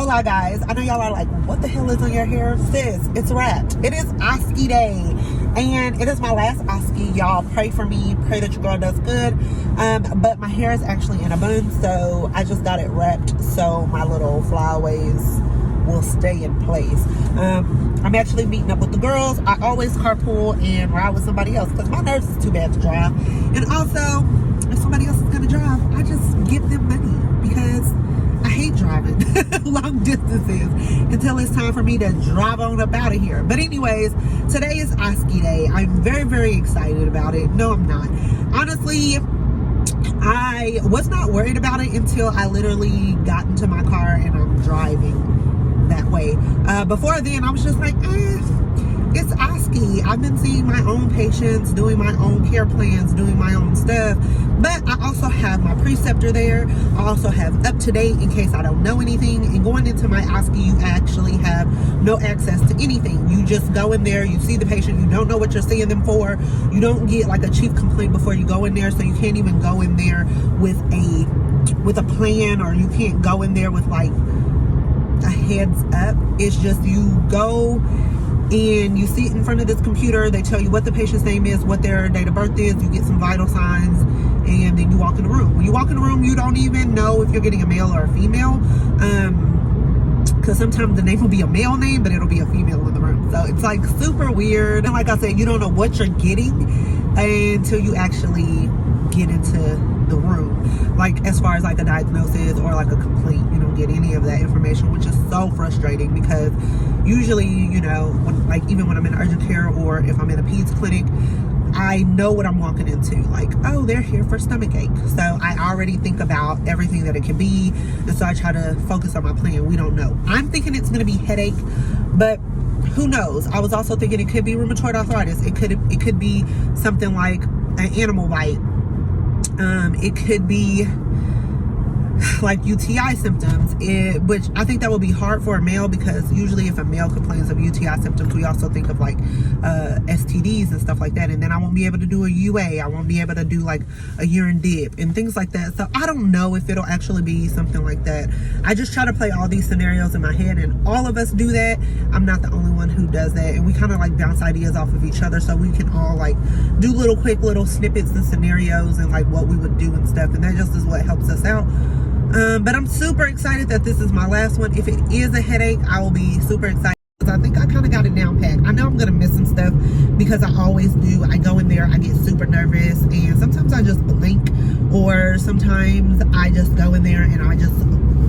Hola guys, I know y'all are like, what the hell is on your hair? Sis, it's wrapped. It is Osce day, and it is my last Osce. Y'all pray for me, pray that your girl does good. But my hair is actually in a bun, so I just got it wrapped so my little flyaways will stay in place. I'm actually meeting up with the girls. I always carpool and ride with somebody else because my nerves is too bad to drive. And also, if somebody else is gonna drive, I just give them money because I hate driving long distances until it's time for me to drive on up out of here. But anyways, today is Osce day. I'm very, very excited about it. No, I'm not. Honestly, I was not worried about it until I literally got into my car and I'm driving that way. Before then, I was just like, it's Osce. I've been seeing my own patients, doing my own care plans, doing my own stuff. But I also have my preceptor there. I also have up to date in case I don't know anything. And going into my Osce, you actually have no access to anything. You just go in there, you see the patient, you don't know what you're seeing them for. You don't get like a chief complaint before you go in there, so you can't even go in there with a plan, or you can't go in there with like a heads up. It's just you go and you sit in front of this computer. They tell you what the patient's name is, what their date of birth is. You get some vital signs, and then you walk in the room. When you walk in the room, you don't even know if you're getting a male or a female, because sometimes the name will be a male name, but it'll be a female in the room. So it's like super weird. And like I said, you don't know what you're getting until you actually get into the room. Like as far as like a diagnosis or like a complaint, you don't get any of that information, which is so frustrating because usually, you know, even when I'm in urgent care or if I'm in a peds clinic, I know what I'm walking into. Like, oh, they're here for stomach ache. So I already think about everything that it could be. And so I try to focus on my plan. We don't know. I'm thinking it's going to be headache, but who knows? I was also thinking it could be rheumatoid arthritis. It could be something like an animal bite. It could be like UTI symptoms, which I think that will be hard for a male, because usually if a male complains of UTI symptoms, we also think of like STDs and stuff like that, and then I won't be able to do a UA. I won't be able to do like a urine dip and things like that. So I don't know if it'll actually be something like that. I just try to play all these scenarios in my head, and all of us do that. I'm not the only one who does that, and we kind of like bounce ideas off of each other, so we can all like do quick little snippets and scenarios and like what we would do and stuff, and that just is what helps us out. But I'm super excited that this is my last one. If it is a headache, I will be super excited, because I think I kind of got it down packed. I know I'm gonna miss some stuff because I always do. I go in there, I get super nervous, and sometimes I just blink, or sometimes I just go in there and I just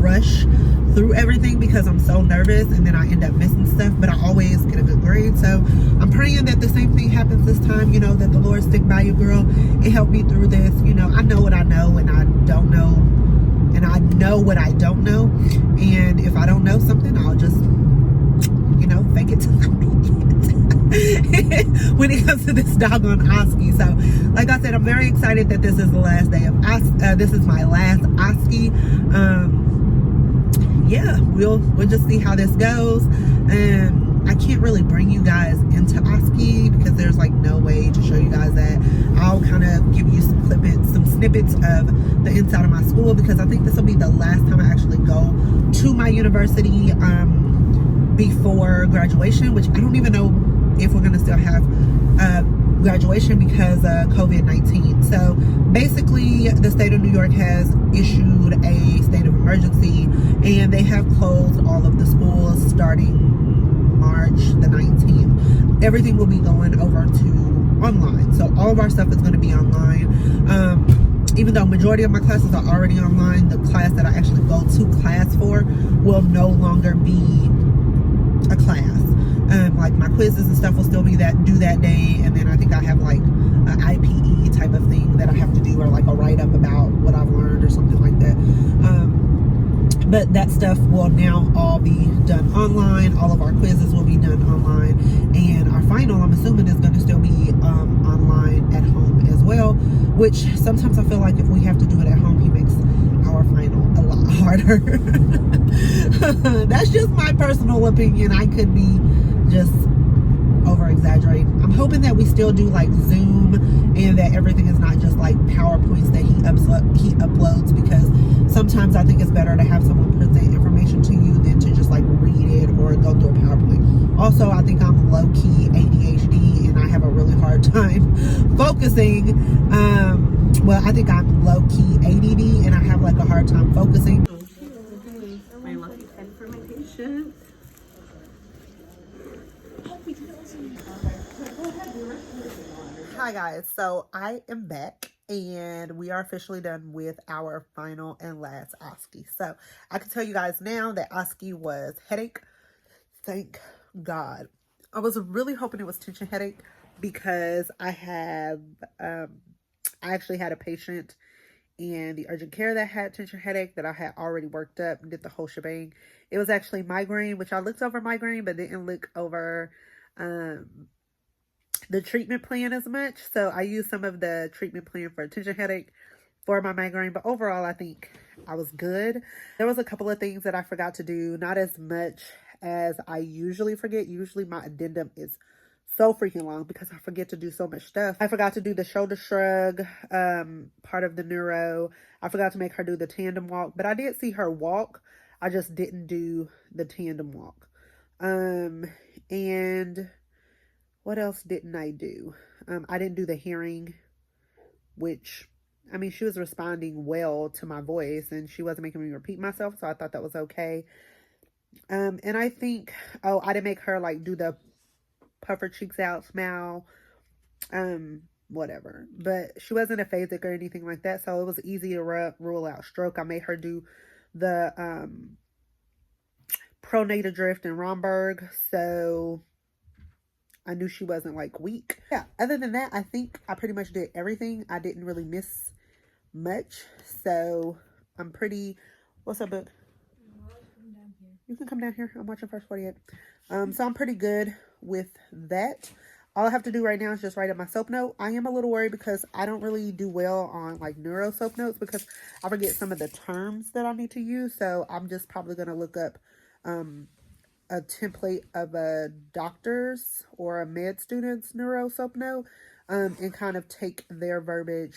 rush through everything because I'm so nervous, and then I end up missing stuff. But I always get a good grade, so I'm praying that the same thing happens this time. You know, that the Lord stick by you, girl, and help me through this. You know, I know what I know, and I don't know. And I know what I don't know. And if I don't know something, I'll just, you know, fake it till I make it. When it comes to this doggone Osce. So, like I said, I'm very excited that this is the last day of Osce. This is my last Osce. Yeah, we'll just see how this goes. I can't really bring you guys into Osce because there's like no way to show you guys that. I'll kind of give you some snippets of the inside of my school, because I think this will be the last time I actually go to my university before graduation, which I don't even know if we're going to still have graduation because of COVID-19. So basically, the state of New York has issued a state of emergency, and they have closed all of the schools starting March the 19th. Everything will be going over to online. So all of our stuff is going to be online. Even though majority of my classes are already online, the class that I actually go to class for will no longer be a class. Like my quizzes and stuff will still be due that day, and then I think I have like an IPE type of thing that I have to do, or like a write-up about what I've learned or something like that. But that stuff will now all be done online. All of our quizzes will be done online, and our final, I'm assuming, is going to still be online at home as well, which sometimes I feel like if we have to do it at home, he makes our final a lot harder. That's just my personal opinion. I could be just over exaggerating. I'm hoping that we still do like Zoom, and that everything is not just like PowerPoints that he uploads, because sometimes I think it's better to have someone present information to you than to Also, I think I'm low-key ADHD and I have a really hard time focusing. Well, I think I'm low-key ADD and I have like a hard time focusing. My lucky pen for my patient. Hi guys, so I am back and we are officially done with our final and last Osce. So I can tell you guys now that Osce was headache. Thank God. I was really hoping it was tension headache because I actually had a patient in the urgent care that had tension headache that I had already worked up and did the whole shebang. It was actually migraine, which I looked over migraine but didn't look over the treatment plan as much. So I used some of the treatment plan for tension headache for my migraine, but overall I think I was good. There was a couple of things that I forgot to do, not as much as I usually forget. Usually my addendum is so freaking long because I forget to do so much stuff. I forgot to do the shoulder shrug part of the neuro. I forgot to make her do the tandem walk, but I did see her walk. I just didn't do the tandem walk. And what else didn't I do? I didn't do the hearing, which, I mean, she was responding well to my voice and she wasn't making me repeat myself, so I thought that was okay. And I think, I didn't make her like do the puff her cheeks out, smile, whatever. But she wasn't aphasic or anything like that, so it was easy to rule out stroke. I made her do the pronator drift and Romberg, so I knew she wasn't like weak. Yeah, other than that, I think I pretty much did everything. I didn't really miss much, so I'm pretty, what's up, book? You can come down here. I'm watching First 48. So I'm pretty good with that. All I have to do right now is just write up my soap note. I am a little worried because I don't really do well on like neuro soap notes because I forget some of the terms that I need to use. So I'm just probably going to look up a template of a doctor's or a med student's neuro soap note and kind of take their verbiage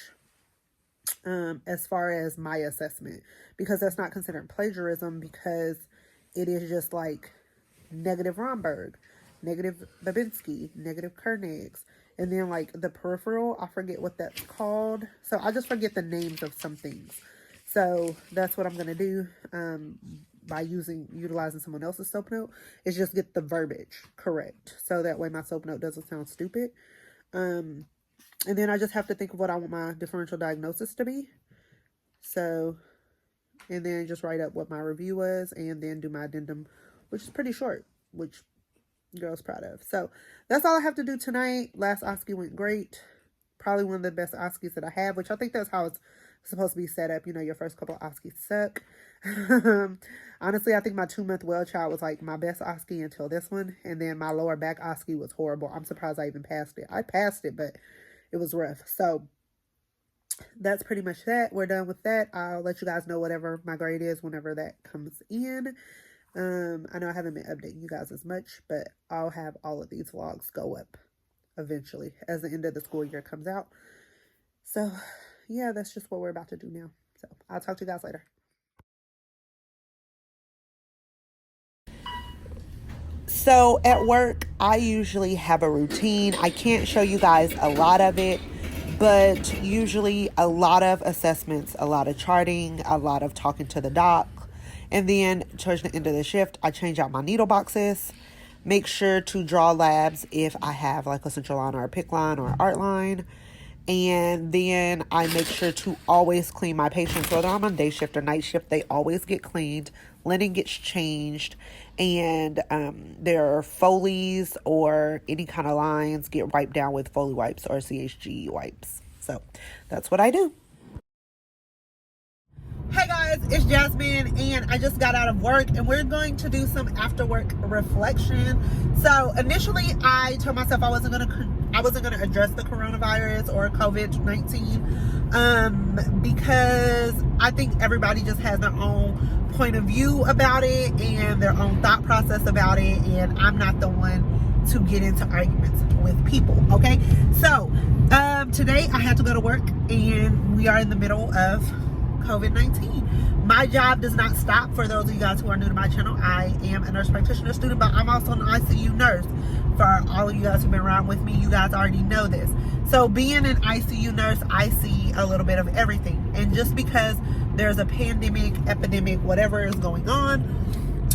as far as my assessment, because that's not considered plagiarism because it is just like negative Romberg, negative Babinski, negative Kernigs, and then like the peripheral, I forget what that's called. So I just forget the names of some things. So that's what I'm going to do by utilizing someone else's soap note, is just get the verbiage correct. So that way my soap note doesn't sound stupid. And then I just have to think of what I want my differential diagnosis to be. So, and then just write up what my review was and then do my addendum, which is pretty short, which girl's proud of. So that's all I have to do tonight. Last Osce went great. Probably one of the best Osces that I have, which I think that's how it's supposed to be set up. You know, your first couple of Osces suck. Honestly, I think my 2-month well child was like my best Osce until this one. And then my lower back Osce was horrible. I'm surprised I even passed it. I passed it, but it was rough. So that's pretty much that. We're done with that. I'll let you guys know whatever my grade is whenever that comes in. I know I haven't been updating you guys as much, but I'll have all of these vlogs go up eventually as the end of the school year comes out. So yeah, that's just what we're about to do now. So I'll talk to you guys later. So at work, I usually have a routine. I can't show you guys a lot of it, but usually a lot of assessments, a lot of charting, a lot of talking to the doc. And then towards the end of the shift, I change out my needle boxes, make sure to draw labs if I have like a central line or a PICC line or an art line. And then I make sure to always clean my patients, whether I'm on day shift or night shift, they always get cleaned. Linen gets changed, and their Foleys or any kind of lines get wiped down with Foley wipes or CHG wipes. So that's what I do. Hey guys, it's Jasmine and I just got out of work and we're going to do some after work reflection. So initially I told myself I wasn't gonna address the coronavirus or COVID-19 because I think everybody just has their own point of view about it and their own thought process about it, and I'm not the one to get into arguments with people. Okay, so today I had to go to work and we are in the middle of COVID-19, My job does not stop. For those of you guys who are new to my channel, I am a nurse practitioner student, but I'm also an ICU nurse. For all of you guys who've been around with me, you guys already know this. So being an ICU nurse, I see a little bit of everything. And just because there's a pandemic, epidemic, whatever is going on,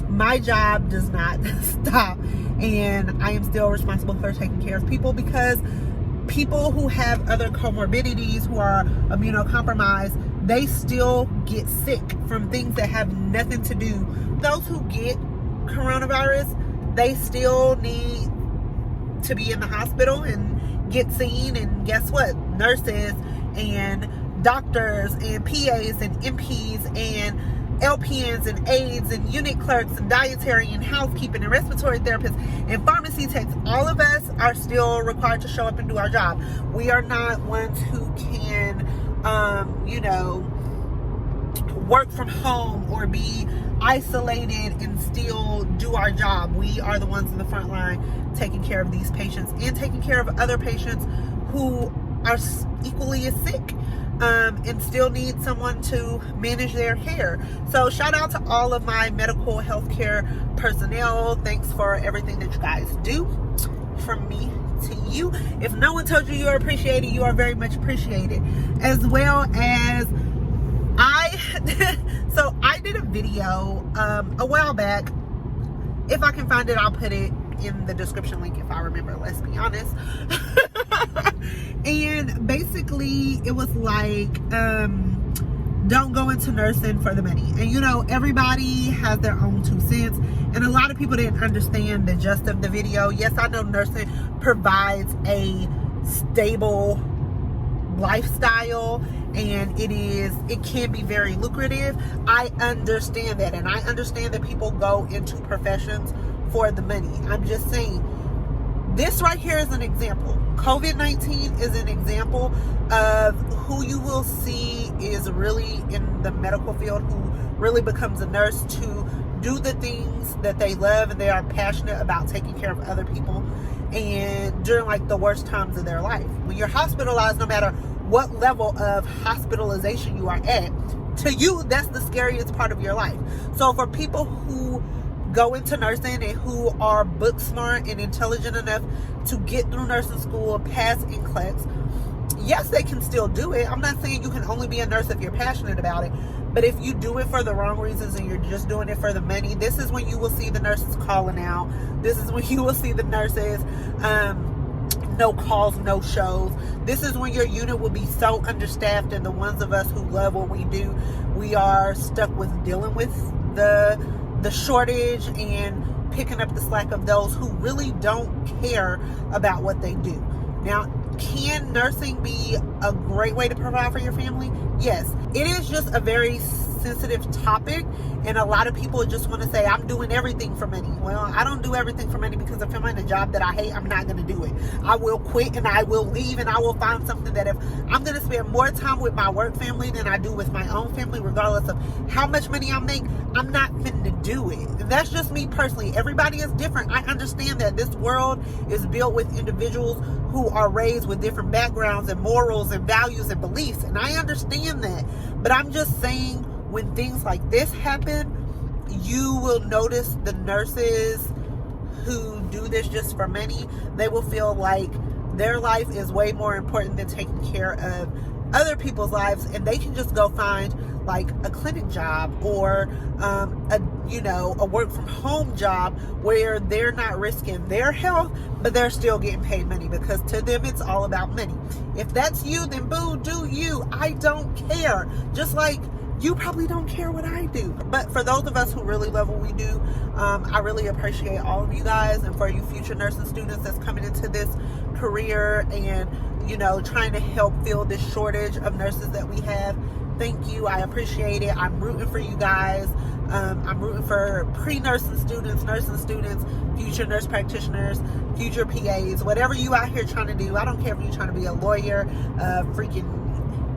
my job does not stop. And I am still responsible for taking care of people, because people who have other comorbidities, who are immunocompromised, they still get sick from things that have nothing to do. Those who get coronavirus, they still need to be in the hospital and get seen. And guess what? Nurses and doctors and PAs and MPs and LPNs and aides and unit clerks and dietary and housekeeping and respiratory therapists and pharmacy techs, all of us are still required to show up and do our job. We are not ones who can, work from home or be isolated and still do our job. We are the ones in the front line taking care of these patients and taking care of other patients who are equally as sick. And still need someone to manage their care. So shout out to all of my medical healthcare personnel. Thanks for everything that you guys do. From me to you. If no one told you you are appreciated, you are very much appreciated. As well as so I did a video a while back. If I can find it, I'll put it in the description link if I remember, let's be honest. And basically it was like, don't go into nursing for the money. And everybody has their own 2 cents, and a lot of people didn't understand the gist of the video. Yes, I know nursing provides a stable lifestyle, and it can be very lucrative. I understand that, and I understand that people go into professions for the money. I'm just saying, this right here is an example. COVID-19 is an example of who you will see is really in the medical field, who really becomes a nurse to do the things that they love and they are passionate about, taking care of other people, and during like the worst times of their life. When you're hospitalized, no matter what level of hospitalization you are at, to you, that's the scariest part of your life. So for people who go into nursing and who are book smart and intelligent enough to get through nursing school, pass NCLEX, yes, they can still do it. I'm not saying you can only be a nurse if you're passionate about it, but if you do it for the wrong reasons and you're just doing it for the money, this is when you will see the nurses calling out. This is when you will see the nurses no calls, no shows. This is when your unit will be so understaffed, and the ones of us who love what we do, we are stuck with dealing with the shortage and picking up the slack of those who really don't care about what they do. Now, can nursing be a great way to provide for your family? Yes. It is just a very sensitive topic, and a lot of people just want to say, I'm doing everything for money. Well, I don't do everything for money, because if I'm in a job that I hate, I'm not going to do it. I will quit and I will leave, and I will find something that if I'm going to spend more time with my work family than I do with my own family, regardless of how much money I make, I'm not going to do it. And that's just me personally. Everybody is different. I understand that this world is built with individuals who are raised with different backgrounds and morals and values and beliefs, and I understand that. But I'm just saying, when things like this happen, you will notice the nurses who do this just for money, they will feel like their life is way more important than taking care of other people's lives, and they can just go find like a clinic job or a work from home job where they're not risking their health, but they're still getting paid money, because to them it's all about money. If that's you, then boo, do you. I don't care. Just like you probably don't care what I do. But for those of us who really love what we do, I really appreciate all of you guys, and for you future nursing students that's coming into this career and trying to help fill this shortage of nurses that we have. Thank you. I appreciate it. I'm rooting for you guys. I'm rooting for pre-nursing students, nursing students, future nurse practitioners, future PAs, whatever you out here trying to do. I don't care if you're trying to be a lawyer, freaking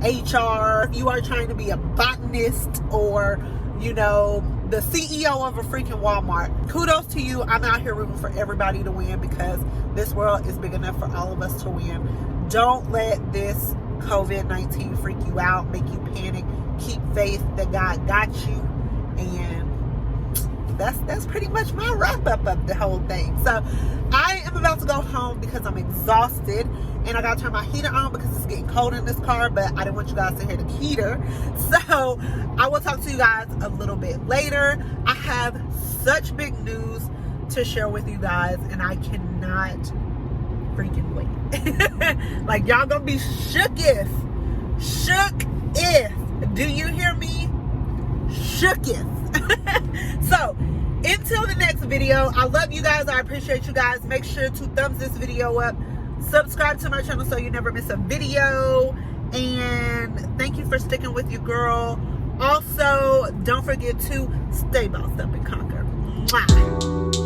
HR, if you are trying to be a botanist, or the CEO of a freaking Walmart. Kudos to you. I'm out here rooting for everybody to win, because this world is big enough for all of us to win. Don't let this COVID-19 freak you out, make you panic. keep faith that God got you. And that's pretty much my wrap up of the whole thing. So I am about to go home because I'm exhausted, and I gotta turn my heater on because it's getting cold in this car, but I didn't want you guys to hear the heater. So I will talk to you guys a little bit later. I have such big news to share with you guys, and I cannot freaking wait. Like, y'all gonna be shooketh. Do you hear me? Shooketh. So until the next video, I love you guys. I appreciate you guys. Make sure to thumbs this video up, subscribe to my channel so you never miss a video, and thank you for sticking with your girl. Also, don't forget to stay bossed up and conquer. Mwah.